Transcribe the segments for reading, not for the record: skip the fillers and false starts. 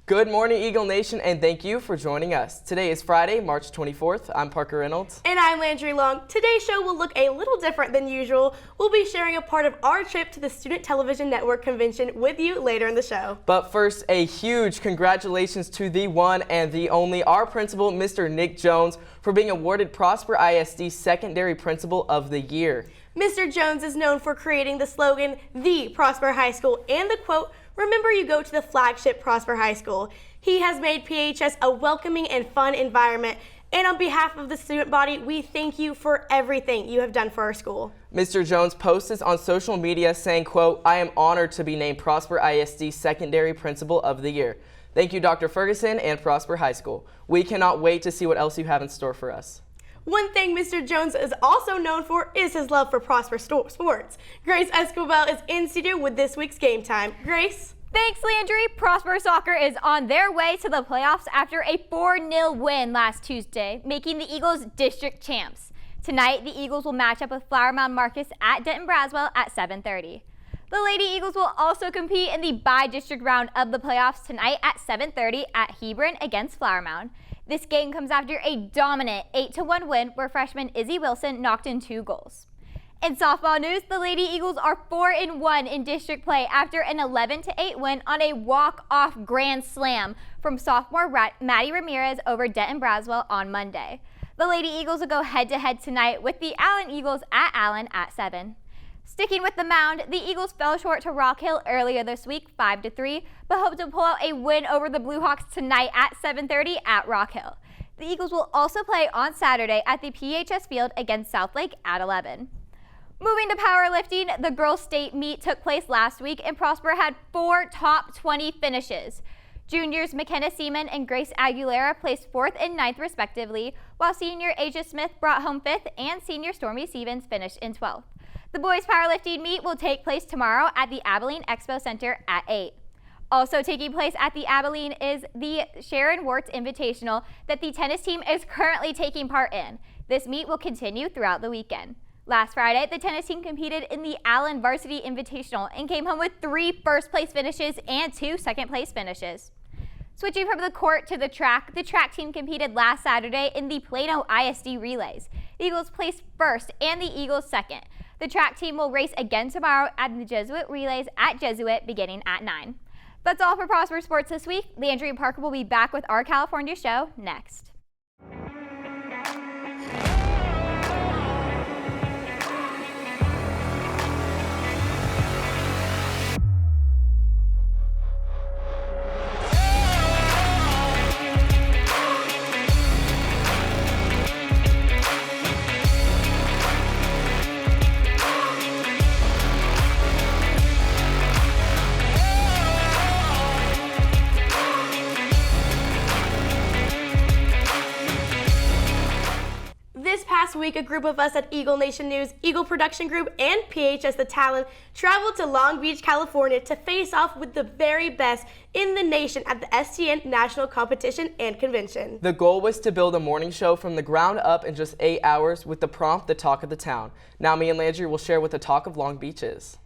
Good morning, Eagle Nation, and thank you for joining us. Today is Friday, March 24th. I'm Parker Reynolds. And I'm Landry Long. Today's show will look a little different than usual. We'll be sharing a part of our trip to the Student Television Network convention with you later in the show. But first, a huge congratulations to the one and the only, our principal, Mr. Nick Jones, for being awarded Prosper ISD Secondary Principal of the Year. Mr. Jones is known for creating the slogan, The Prosper High School, and the quote, "Remember you go to the flagship Prosper High School." He has made PHS a welcoming and fun environment, and on behalf of the student body, we thank you for everything you have done for our school. Mr. Jones posts on social media saying, quote, "I am honored to be named Prosper ISD Secondary Principal of the Year. Thank you, Dr. Ferguson and Prosper High School. We cannot wait to see what else you have in store for us." One thing Mr. Jones is also known for is his love for Prosper sports. Grace Escobar is in studio with this week's Game Time. Grace? Thanks, Landry. Prosper Soccer is on their way to the playoffs after a 4-0 win last Tuesday, making the Eagles district champs. Tonight, the Eagles will match up with Flower Mound Marcus at Denton Braswell at 7:30. The Lady Eagles will also compete in the bi-district round of the playoffs tonight at 7:30 at Hebron against Flower Mound. This game comes after a dominant 8-1 win where freshman Izzy Wilson knocked in 2 goals. In softball news, the Lady Eagles are 4-1 in district play after an 11-8 win on a walk-off grand slam from sophomore Maddie Ramirez over Denton Braswell on Monday. The Lady Eagles will go head-to-head tonight with the Allen Eagles at Allen at 7. Sticking with the mound, the Eagles fell short to Rock Hill earlier this week, 5-3, but hope to pull out a win over the Blue Hawks tonight at 7:30 at Rock Hill. The Eagles will also play on Saturday at the PHS Field against Southlake at 11. Moving to powerlifting, the girls' state meet took place last week, and Prosper had 4 top 20 finishes. Juniors McKenna Seaman and Grace Aguilera placed 4th and 9th respectively, while senior Asia Smith brought home 5th and senior Stormy Stevens finished in 12th. The boys' powerlifting meet will take place tomorrow at the Abilene Expo Center at 8. Also taking place at the Abilene is the Sharon Warts Invitational that the tennis team is currently taking part in. This meet will continue throughout the weekend. Last Friday, the tennis team competed in the Allen Varsity Invitational and came home with 3 first-place finishes and 2 second-place finishes. Switching from the court to the track team competed last Saturday in the Plano ISD Relays. The Eagles placed 1st and the Eagles 2nd. The track team will race again tomorrow at the Jesuit Relays at Jesuit beginning at 9. That's all for Prosper Sports this week. Landry and Parker will be back with our California show next. This past week, a group of us at Eagle Nation News, Eagle Production Group, and PHS The Talent traveled to Long Beach, California to face off with the very best in the nation at the STN National Competition and Convention. The goal was to build a morning show from the ground up in just 8 hours with the prompt, The Talk of the Town. Now me and Landry will share what the Talk of Long Beach is.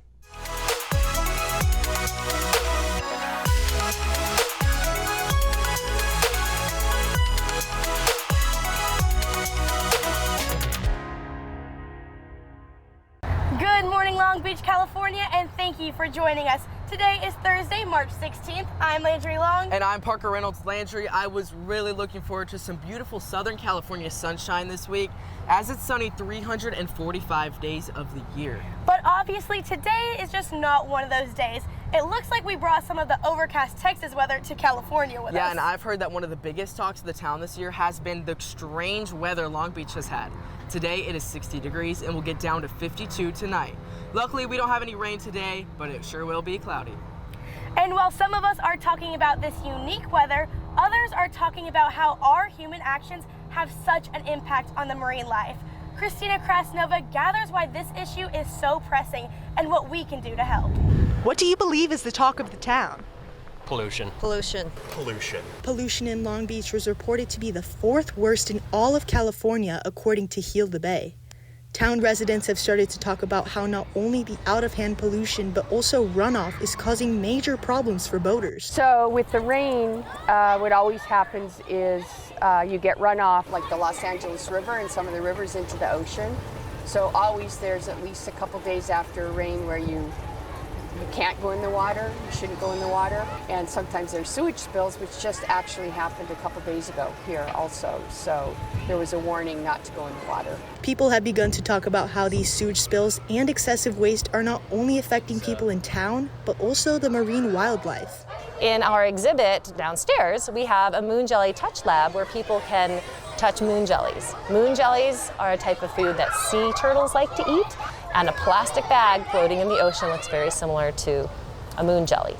Good morning, Long Beach, California, and thank you for joining us. Today is Thursday, March 16th. I'm Landry Long. And I'm Parker Reynolds. Landry, I was really looking forward to some beautiful Southern California sunshine this week, as it's sunny 345 days of the year. But obviously today is just not one of those days. It looks like we brought some of the overcast Texas weather to California with us. Yeah, and I've heard that one of the biggest talks of the town this year has been the strange weather Long Beach has had. Today it is 60 degrees and will get down to 52 tonight. Luckily, we don't have any rain today, but it sure will be cloudy. And while some of us are talking about this unique weather, others are talking about how our human actions have such an impact on the marine life. Christina Krasnova gathers why this issue is so pressing and what we can do to help. What do you believe is the talk of the town? Pollution. Pollution. Pollution. Pollution in Long Beach was reported to be the 4th worst in all of California, according to Heal the Bay. Town residents have started to talk about how not only the out-of-hand pollution, but also runoff is causing major problems for boaters. So with the rain, what always happens is you get runoff like the Los Angeles River and some of the rivers into the ocean. So always there's at least a couple days after rain where you can't go in the water, you shouldn't go in the water. And sometimes there's sewage spills, which just actually happened a couple days ago here also. So there was a warning not to go in the water. People have begun to talk about how these sewage spills and excessive waste are not only affecting people in town, but also the marine wildlife. In our exhibit downstairs, we have a moon jelly touch lab where people can touch moon jellies. Moon jellies are a type of food that sea turtles like to eat, and a plastic bag floating in the ocean looks very similar to a moon jelly.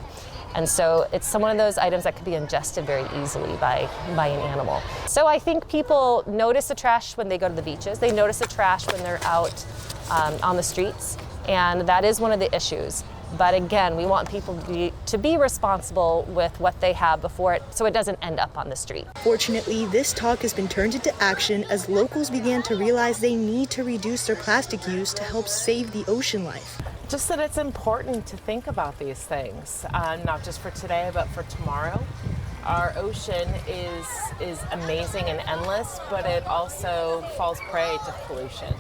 And so it's one of those items that could be ingested very easily by an animal. So I think people notice the trash when they go to the beaches. They notice the trash when they're out on the streets, and that is one of the issues. But again, we want people to be responsible with what they have so it doesn't end up on the street. Fortunately, this talk has been turned into action as locals began to realize they need to reduce their plastic use to help save the ocean life. Just that it's important to think about these things, not just for today, but for tomorrow. Our ocean is amazing and endless, but it also falls prey to pollution.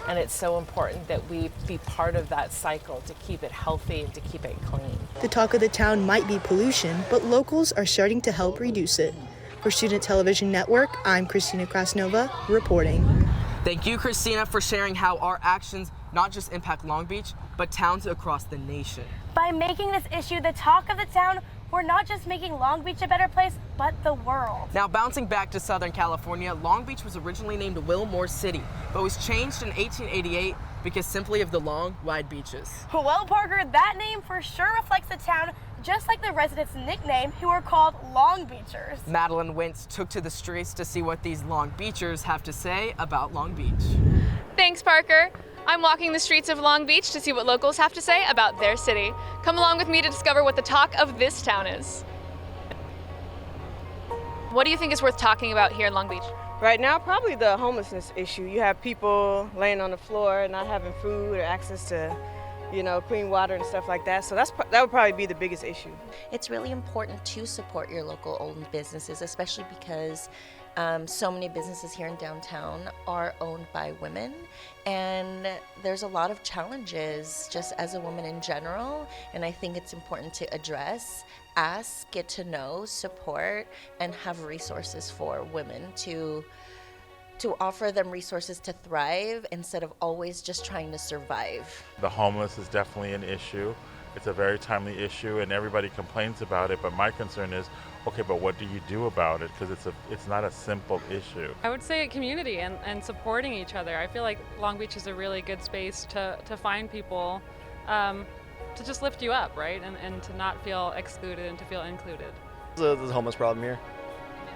And it's so important that we be part of that cycle to keep it healthy and to keep it clean. The talk of the town might be pollution, but locals are starting to help reduce it. For Student Television Network, I'm Christina Krasnova, reporting. Thank you, Christina, for sharing how our actions not just impact Long Beach, but towns across the nation. By making this issue the talk of the town, we're not just making Long Beach a better place, but the world. Now, bouncing back to Southern California, Long Beach was originally named Wilmore City, but was changed in 1888 because simply of the long, wide beaches. Well, Parker, that name for sure reflects the town, just like the residents' nickname, who are called Long Beachers. Madeline Wentz took to the streets to see what these Long Beachers have to say about Long Beach. Thanks, Parker. I'm walking the streets of Long Beach to see what locals have to say about their city. Come along with me to discover what the talk of this town is. What do you think is worth talking about here in Long Beach? Right now, probably the homelessness issue. You have people laying on the floor, not having food or access to, clean water and stuff like that. So that would probably be the biggest issue. It's really important to support your local owned businesses, especially because so many businesses here in downtown are owned by women, and there's a lot of challenges just as a woman in general, and I think it's important to address, ask, get to know, support, and have resources for women to offer them resources to thrive instead of always just trying to survive. The homeless is definitely an issue. It's a very timely issue and everybody complains about it, but my concern is, okay, but what do you do about it? Because it's not a simple issue. I would say community and supporting each other. I feel like Long Beach is a really good space to find people to just lift you up, right? And to not feel excluded and to feel included. There's a homeless problem here.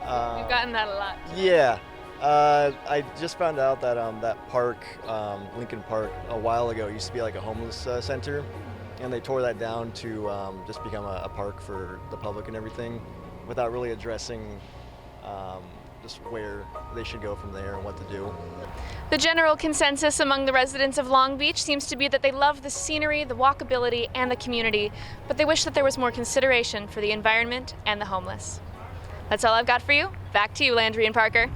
We've gotten that a lot. Yeah. I just found out that that park, Lincoln Park, a while ago used to be like a homeless center, and they tore that down to just become a park for the public and everything, without really addressing just where they should go from there and what to do. The general consensus among the residents of Long Beach seems to be that they love the scenery, the walkability, and the community, but they wish that there was more consideration for the environment and the homeless. That's all I've got for you. Back to you, Landry and Parker.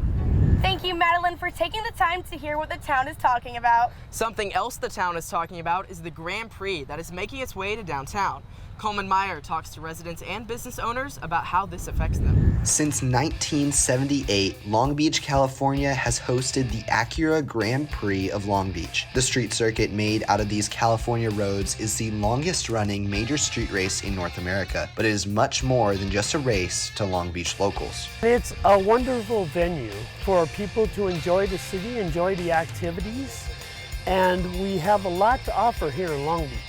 Thank you, Madeline, for taking the time to hear what the town is talking about. Something else the town is talking about is the Grand Prix that is making its way to downtown. Coleman Meyer talks to residents and business owners about how this affects them. Since 1978, Long Beach, California has hosted the Acura Grand Prix of Long Beach. The street circuit made out of these California roads is the longest running major street race in North America, but it is much more than just a race to Long Beach locals. It's a wonderful venue for people to enjoy the city, enjoy the activities, and we have a lot to offer here in Long Beach.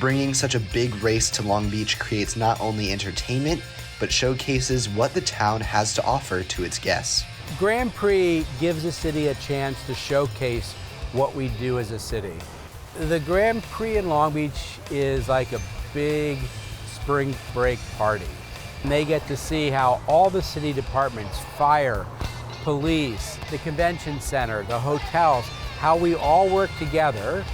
Bringing such a big race to Long Beach creates not only entertainment, but showcases what the town has to offer to its guests. Grand Prix gives the city a chance to showcase what we do as a city. The Grand Prix in Long Beach is like a big spring break party. And they get to see how all the city departments, fire, police, the convention center, the hotels, how we all work together,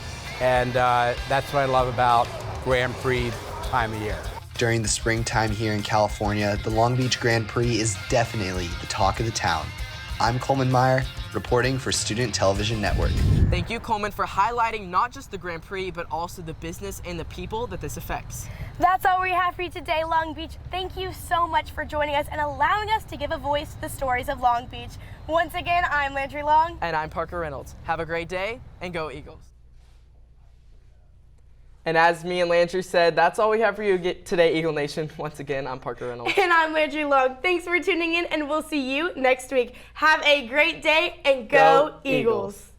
and that's what I love about Grand Prix time of year. During the springtime here in California, the Long Beach Grand Prix is definitely the talk of the town. I'm Coleman Meyer, reporting for Student Television Network. Thank you, Coleman, for highlighting not just the Grand Prix, but also the business and the people that this affects. That's all we have for you today, Long Beach. Thank you so much for joining us and allowing us to give a voice to the stories of Long Beach. Once again, I'm Landry Long. And I'm Parker Reynolds. Have a great day, and go Eagles. And as me and Landry said, that's all we have for you today, Eagle Nation. Once again, I'm Parker Reynolds. And I'm Landry Long. Thanks for tuning in, and we'll see you next week. Have a great day, and go Eagles.